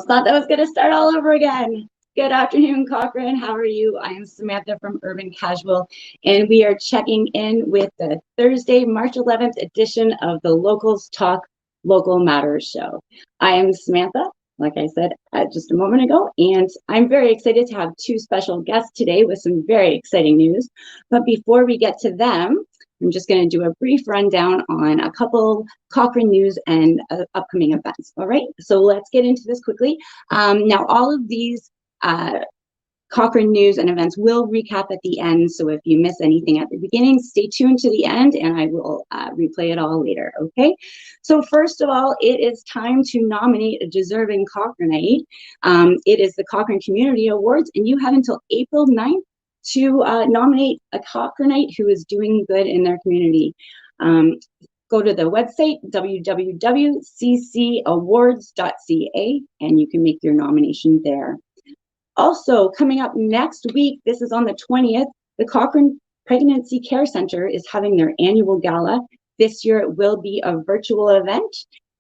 almost thought that was going to start all over again. Good afternoon, Cochrane. How are you? I am Samantha from Urban Casual, and we are checking in with the Thursday, March 11th edition of the Locals Talk Local Matters show. I am Samantha, like I said just a moment ago, and I'm very excited to have two special guests today with some very exciting news. But before we get to them, I'm just going to do a brief rundown on a couple Cochrane news and upcoming events. All right, so let's get into this quickly. Now, all of these Cochrane news and events will recap at the end. So if you miss anything at the beginning, stay tuned to the end and I will replay it all later. Okay. So first of all, it is time to nominate a deserving Cochraneite. It is the Cochrane Community Awards, and you have until April 9th to nominate a Cochraneite who is doing good in their community. Go to the website, www.ccawards.ca, and you can make your nomination there. Also, coming up next week, this is on the 20th, the Cochrane Pregnancy Care Center is having their annual gala. This year, it will be a virtual event.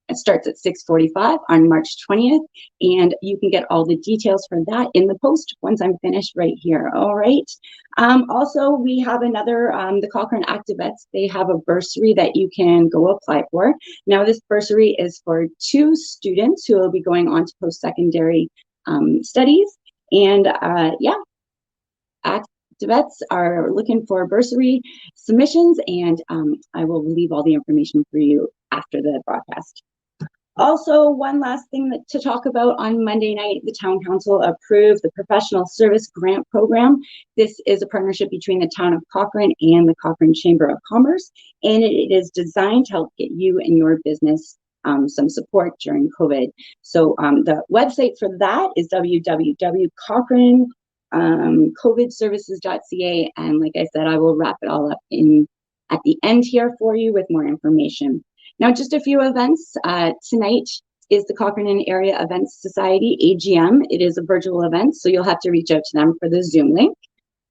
It starts at 6:45 on March 20th, and you can get all the details for that in the post once I'm finished right here. All right. Also, we have another, the Cochrane Activettes. They have a bursary that you can go apply for. Now, this bursary is for 2 students who will be going on to post-secondary studies. And yeah, Activettes are looking for bursary submissions, and I will leave all the information for you after the broadcast. Also, one last thing to talk about: on Monday night, the Town Council approved the Professional Service Grant Program. This is a partnership between the Town of Cochrane and the Cochrane Chamber of Commerce, and it is designed to help get you and your business some support during COVID. So the website for that is www.cochranecovidservices.ca, and like I said, I will wrap it all up at the end here for you with more information. Now, just a few events. Tonight is the Cochrane Area Events Society, AGM. It is a virtual event, so you'll have to reach out to them for the Zoom link.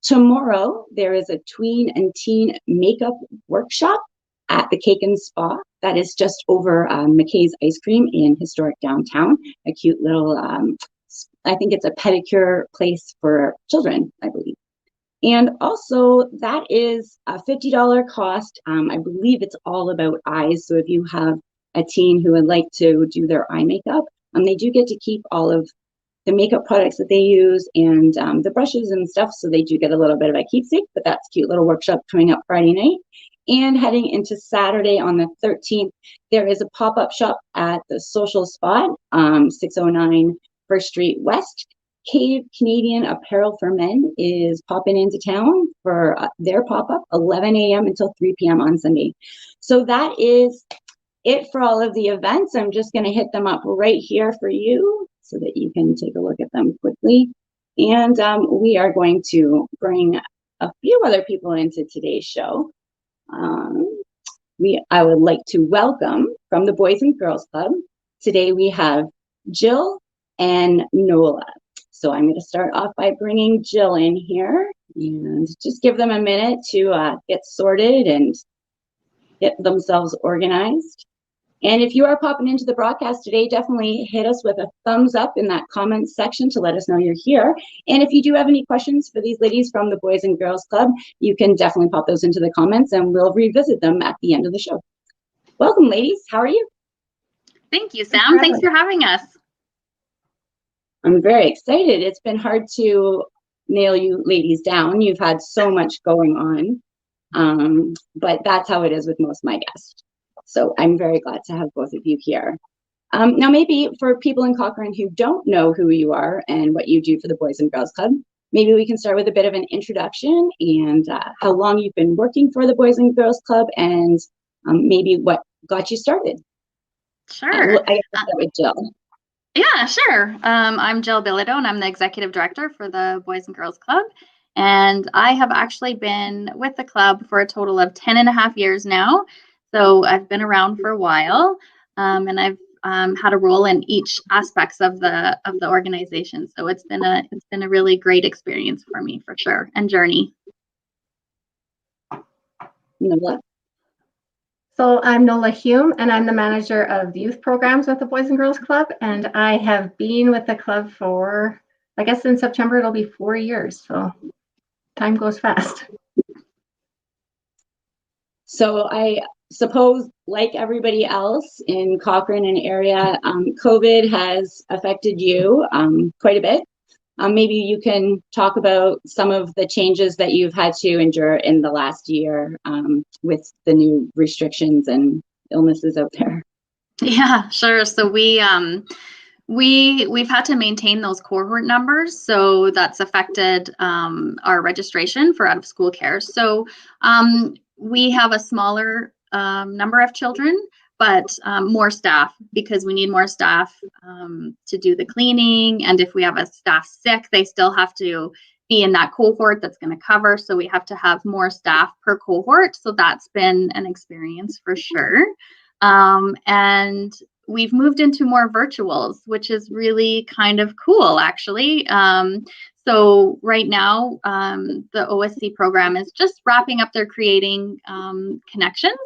Tomorrow, there is a tween and teen makeup workshop at the Cake and Spa. That is just over McKay's Ice Cream in historic downtown. A cute little, I think it's a pedicure place for children, I believe. And also, that is a $50 cost. I believe it's all about eyes. So if you have a teen who would like to do their eye makeup, they do get to keep all of the makeup products that they use and the brushes and stuff. So they do get a little bit of a keepsake, but that's a cute little workshop coming up Friday night. And heading into Saturday on the 13th, there is a pop-up shop at the Social Spot, 609 First Street West. Cave Canadian Apparel for Men is popping into town for their pop-up, 11 a.m. until 3 p.m. on Sunday. So that is it for all of the events. I'm just going to hit them up right here for you so that you can take a look at them quickly. And we are going to bring a few other people into today's show. I would like to welcome from the Boys and Girls Club. Today we have Jill and Nola. So I'm going to start off by bringing Jill in here and just give them a minute to get sorted and get themselves organized. And if you are popping into the broadcast today, definitely hit us with a thumbs up in that comments section to let us know you're here. And if you do have any questions for these ladies from the Boys and Girls Club, you can definitely pop those into the comments and we'll revisit them at the end of the show. Welcome, ladies. How are you? Thank you, Sam. Thanks for having us. I'm very excited. It's been hard to nail you ladies down. You've had so much going on, but that's how it is with most of my guests. So I'm very glad to have both of you here. Now, maybe for people in Cochrane who don't know who you are and what you do for the Boys and Girls Club, maybe we can start with a bit of an introduction and how long you've been working for the Boys and Girls Club and maybe what got you started. Sure. I guess I'll start with Jill. Yeah, sure. I'm Jill Bilodeau, and I'm the executive director for the Boys and Girls Club. And I have actually been with the club for a total of 10 and a half years now. So I've been around for a while, and I've had a role in each aspects of the organization. So it's been a really great experience for me, for sure, and journey. Nola. So I'm Nola Hume, and I'm the manager of the youth programs with the Boys and Girls Club. And I have been with the club for, I guess in September, it'll be 4 years. So time goes fast. So I suppose, like everybody else in Cochrane and area, COVID has affected you quite a bit. Maybe you can talk about some of the changes that you've had to endure in the last year with the new restrictions and illnesses out there. Yeah, sure. So we've had to maintain those cohort numbers, so that's affected our registration for out of school care. So we have a smaller number of children, but more staff, because we need more staff to do the cleaning. And if we have a staff sick, they still have to be in that cohort that's going to cover. So we have to have more staff per cohort. So that's been an experience for sure. And we've moved into more virtuals, which is really kind of cool, actually. So right now, the OSC program is just wrapping up their creating connections.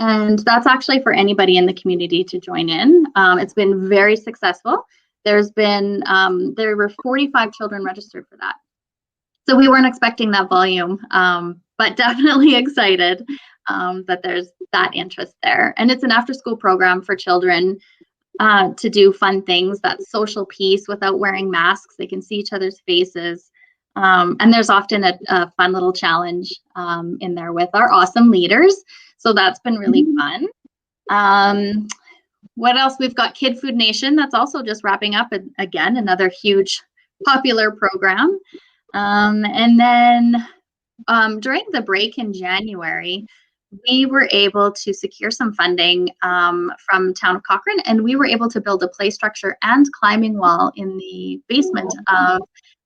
And that's actually for anybody in the community to join in. It's been very successful. There were 45 children registered for that. So we weren't expecting that volume, but definitely excited that there's that interest there. And it's an after-school program for children to do fun things, that social piece without wearing masks. They can see each other's faces. And there's often a fun little challenge in there with our awesome leaders. So that's been really fun. What else? We've got Kid Food Nation. That's also just wrapping up. Again, another huge popular program. And then during the break in January, we were able to secure some funding from Town of Cochrane, and we were able to build a play structure and climbing wall in the basement of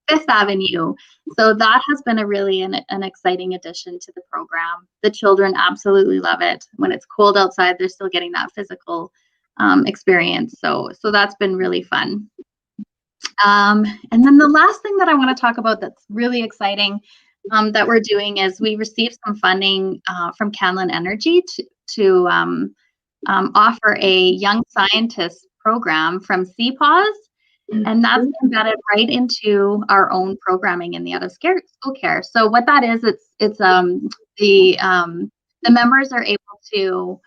Fifth Avenue. So that has been a really an exciting addition to the program. The children absolutely love it. When it's cold outside, they're still getting that physical experience. So that's been really fun. And then the last thing that I want to talk about that's really exciting that we're doing is we received some funding from Canlin Energy to offer a young scientist program from CPAWS, and that's embedded right into our own programming in the out of school care. So what that is, it's the members are able to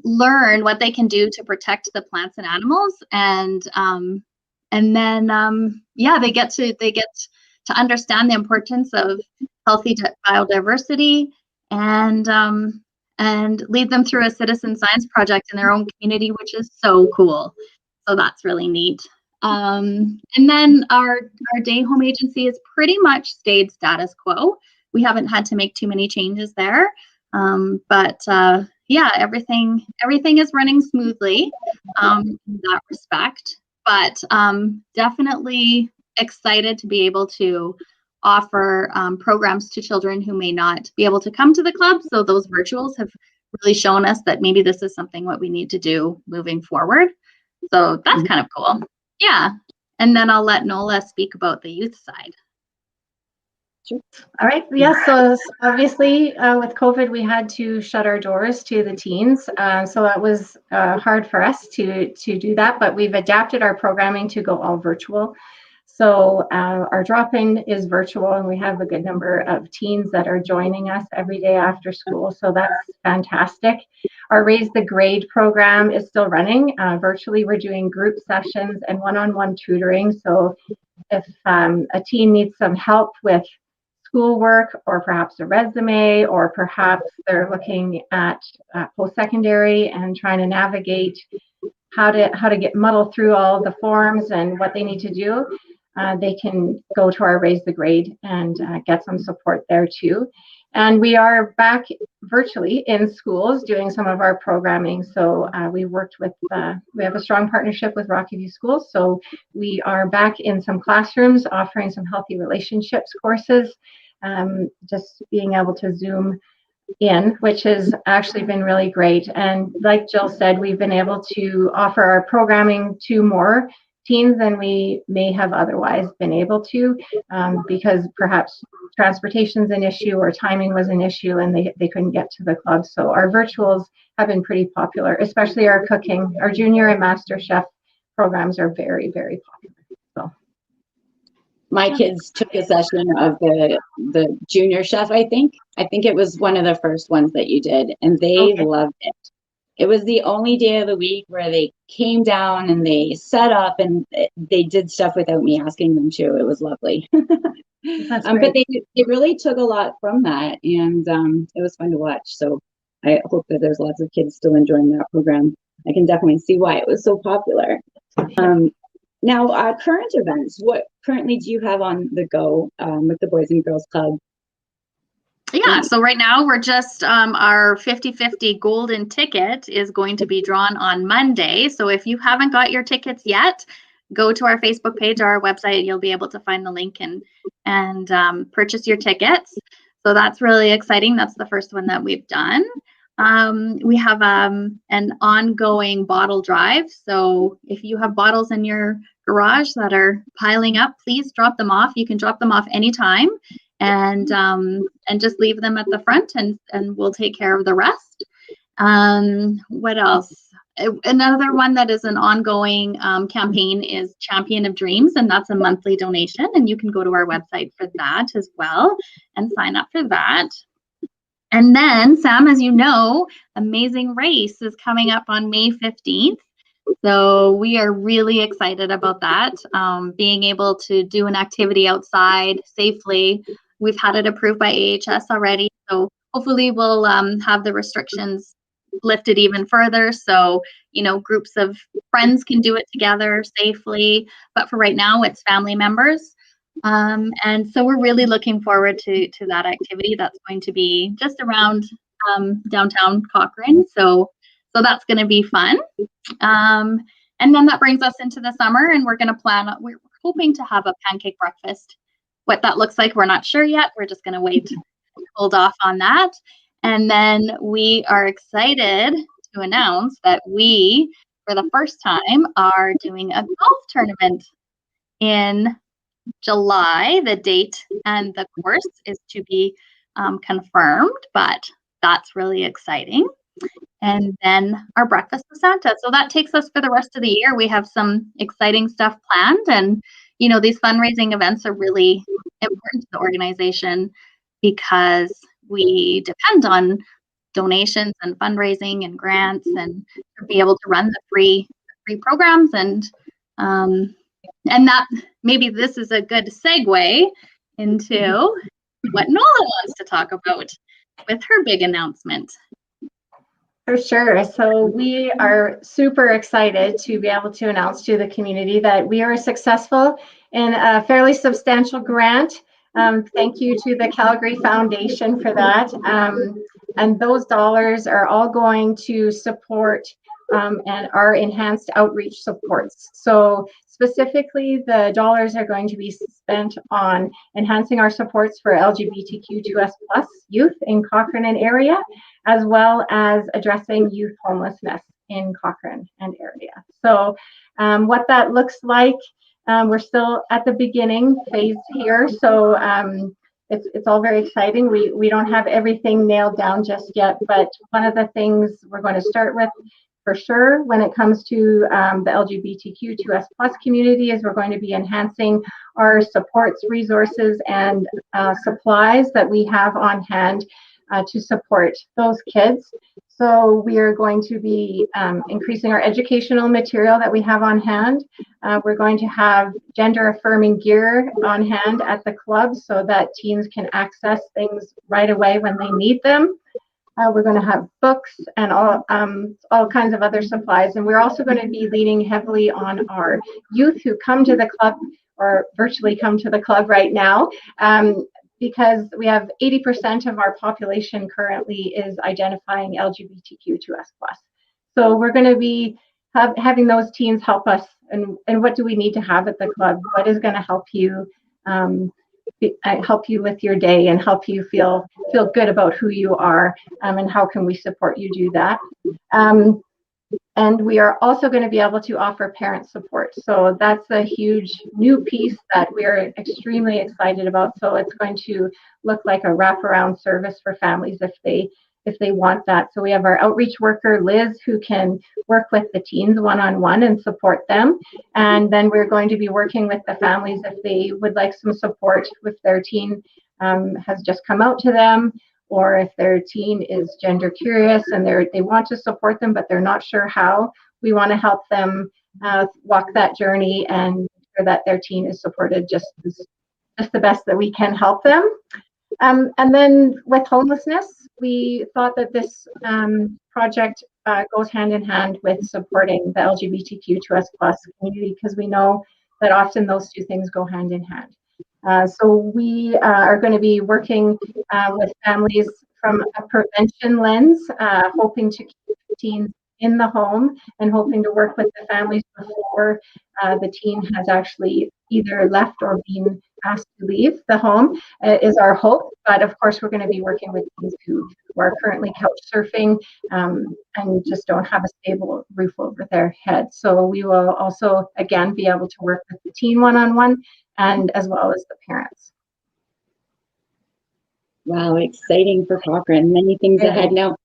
learn what they can do to protect the plants and animals, and then they get to understand the importance of healthy biodiversity and lead them through a citizen science project in their own community, which is so cool. So that's really neat. And then our day home agency has pretty much stayed status quo. We haven't had to make too many changes there. But everything is running smoothly in that respect. But definitely excited to be able to offer programs to children who may not be able to come to the club. So those virtuals have really shown us that maybe this is something what we need to do moving forward. So that's kind of cool. Yeah. And then I'll let Nola speak about the youth side. All right. Yeah. So obviously with COVID, we had to shut our doors to the teens. So that was hard for us to do that, but we've adapted our programming to go all virtual. So our drop-in is virtual, and we have a good number of teens that are joining us every day after school. So that's fantastic. Our Raise the Grade program is still running. Virtually, we're doing group sessions and one-on-one tutoring. So if a teen needs some help with schoolwork, or perhaps a resume, or perhaps they're looking at post-secondary and trying to navigate how to get muddle through all the forms and what they need to do, they can go to our Raise the Grade and get some support there too. And we are back virtually in schools doing some of our programming. So we worked with, we have a strong partnership with Rocky View Schools. So we are back in some classrooms offering some healthy relationships courses, just being able to Zoom in, which has actually been really great. And like Jill said, we've been able to offer our programming to more teens than we may have otherwise been able to, because perhaps transportation's an issue or timing was an issue and they couldn't get to the club. So our virtuals have been pretty popular, especially our cooking. Our junior and master chef programs are very, very popular. So my kids took a session of the junior chef, I think. I think it was one of the first ones that you did, and they loved it. It was the only day of the week where they came down and they set up and they did stuff without me asking them to. It was lovely. That's but they really took a lot from that, and it was fun to watch. So I hope that there's lots of kids still enjoying that program. I can definitely see why it was so popular. Now, current events, what currently do you have on the go with the Boys and Girls Club? Yeah, so right now we're just, our 50/50 golden ticket is going to be drawn on Monday. So if you haven't got your tickets yet, go to our Facebook page or our website. You'll be able to find the link and purchase your tickets. So that's really exciting. That's the first one that we've done. We have an ongoing bottle drive. So if you have bottles in your garage that are piling up, please drop them off. You can drop them off anytime and just leave them at the front and we'll take care of the rest. What else? Another one that is an ongoing campaign is Champion of Dreams, and that's a monthly donation, and you can go to our website for that as well and sign up for that. And then, Sam, as you know, Amazing Race is coming up on May 15th. So we are really excited about that, being able to do an activity outside safely. We've had it approved by AHS already, so hopefully we'll have the restrictions lifted even further. So, you know, groups of friends can do it together safely. But for right now, it's family members. And so we're really looking forward to that activity. That's going to be just around downtown Cochrane. So that's going to be fun. And then that brings us into the summer, and we're hoping to have a pancake breakfast. What that looks like, we're not sure yet. We're just going to wait and hold off on that. And then we are excited to announce that we, for the first time, are doing a golf tournament in July. The date and the course is to be confirmed, but that's really exciting. And then our breakfast with Santa. So that takes us for the rest of the year. We have some exciting stuff planned, and you know, these fundraising events are really important to the organization because we depend on donations and fundraising and grants and to be able to run the free programs and that maybe this is a good segue into what Nola wants to talk about with her big announcement. For sure. So we are super excited to be able to announce to the community that we are successful in a fairly substantial grant. Thank you to the Calgary Foundation for that. And those dollars are all going to support and our enhanced outreach supports. So specifically, the dollars are going to be spent on enhancing our supports for LGBTQ2S+ youth in Cochrane and area, as well as addressing youth homelessness in Cochrane and area. So what that looks like, we're still at the beginning phase here. So it's all very exciting. We don't have everything nailed down just yet, but one of the things we're going to start with for sure when it comes to the LGBTQ2S+ community is we're going to be enhancing our supports, resources, and supplies that we have on hand to support those kids. So we are going to be increasing our educational material that we have on hand. We're going to have gender affirming gear on hand at the club so that teens can access things right away when they need them. We're going to have books and all kinds of other supplies. And we're also going to be leaning heavily on our youth who come to the club or virtually come to the club right now. Because we have 80% of our population currently is identifying LGBTQ2S+. So we're going to be having those teens help us. And what do we need to have at the club? What is going to help you with your day and help you feel good about who you are? And how can we support you do that? And we are also going to be able to offer parent support. So that's a huge new piece that we are extremely excited about. So it's going to look like a wraparound service for families if they want that. So we have our outreach worker, Liz, who can work with the teens one-on-one and support them. And then we're going to be working with the families if they would like some support with their teen has just come out to them, or if their teen is gender curious and they want to support them, but they're not sure how. We want to help them walk that journey and make sure that their teen is supported just the best that we can help them. And then with homelessness, we thought that this project goes hand in hand with supporting the LGBTQ2S+ community, because we know that often those two things go hand in hand. So we are going to be working with families from a prevention lens, hoping to keep teens in the home and hoping to work with the families before the teen has actually either left or been asked to leave the home, is our hope. But of course, we're going to be working with teens who are currently couch surfing and just don't have a stable roof over their head. So we will also, again, be able to work with the teen one-on-one and as well as the parents. Wow, exciting for Cochrane. Many things ahead. Now,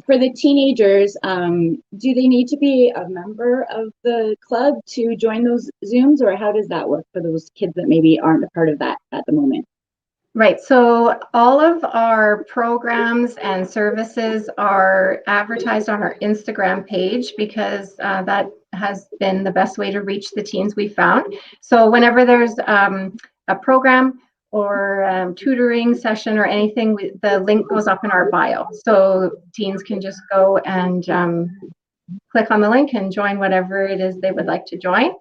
for the teenagers, do they need to be a member of the club to join those Zooms, or how does that work for those kids that maybe aren't a part of that at the moment? Right. So all of our programs and services are advertised on our Instagram page, because that has been the best way to reach the teens we found. So whenever there's a program or tutoring session or anything, the link goes up in our bio. So teens can just go and click on the link and join whatever it is they would like to join.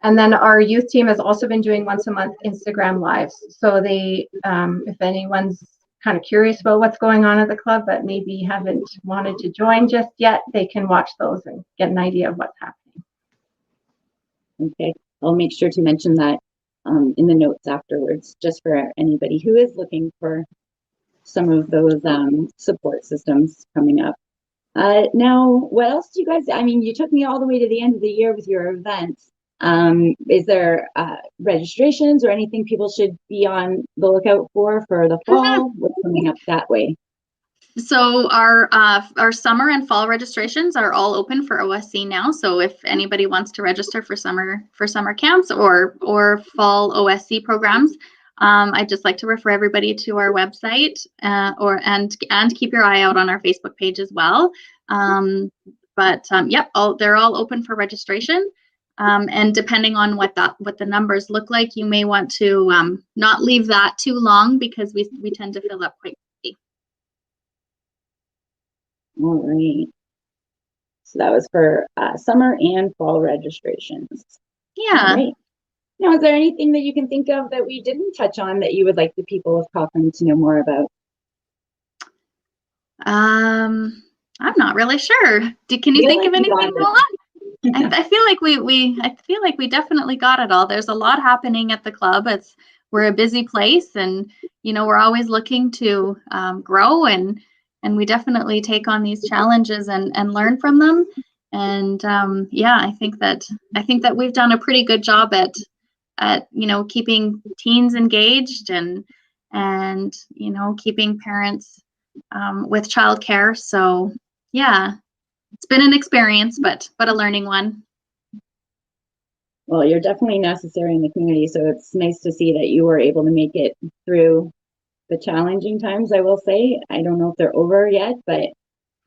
And then our youth team has also been doing once a month Instagram lives. So they, if anyone's kind of curious about what's going on at the club, but maybe haven't wanted to join just yet, they can watch those and get an idea of what's happening. Okay, I'll make sure to mention that in the notes afterwards, just for anybody who is looking for some of those support systems coming up. Now, what else do you guys, I mean, you took me all the way to the end of the year with your events. Is there registrations or anything people should be on the lookout for the fall? What's coming up that way? So our summer and fall registrations are all open for OSC now. So if anybody wants to register for summer camps or fall OSC programs, I'd just like to refer everybody to our website and keep your eye out on our Facebook page as well. Yep, they're all open for registration. And depending on what the numbers look like, you may want to not leave that too long, because we tend to fill up quite quickly. All right. So that was for summer and fall registrations. Yeah. All right. Now, is there anything that you can think of that we didn't touch on that you would like the people of Cochrane to know more about? I'm not really sure. Can you think of anything, Nola? I feel like we definitely got it all. There's a lot happening at the club. We're a busy place, and we're always looking to grow, and we definitely take on these challenges and learn from them. And yeah, I think that we've done a pretty good job at keeping teens engaged and keeping parents with childcare. So yeah. It's been an experience, but a learning one. Well, you're definitely necessary in the community, so it's nice to see that you were able to make it through the challenging times, I will say. I don't know if they're over yet, but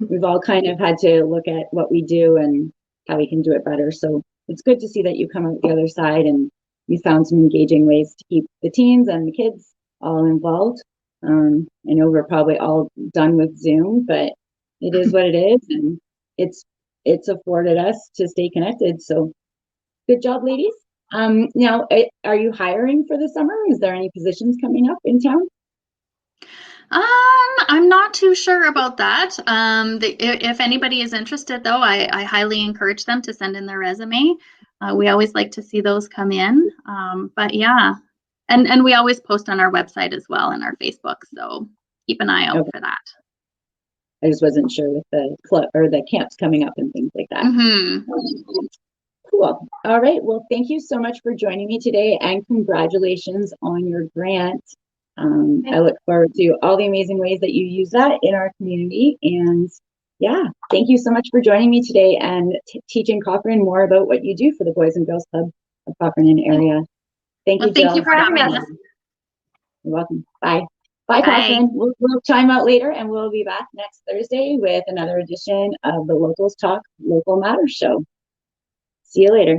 we've all kind of had to look at what we do and how we can do it better. So it's good to see that you come out the other side and you found some engaging ways to keep the teens and the kids all involved. I know we're probably all done with Zoom, but it is what it is, and it's afforded us to stay connected. So good job, ladies. Now, are you hiring for the summer? Is there any positions coming up in town? I'm not too sure about that. If anybody is interested, though, I highly encourage them to send in their resume. We always like to see those come in. But yeah, and we always post on our website as well and our Facebook. So keep an eye out for that. I just wasn't sure with the club or the camps coming up and things like that. Mm-hmm. Cool. All right. Well, thank you so much for joining me today, and congratulations on your grant. I look forward to all the amazing ways that you use that in our community. And yeah, thank you so much for joining me today and teaching Cochrane more about what you do for the Boys and Girls Club of Cochrane area. Thank you, Jill. Thank you for having us. You're welcome. Bye. Bye, Cochrane. We'll time out later, and we'll be back next Thursday with another edition of the Locals Talk Local Matters Show. See you later.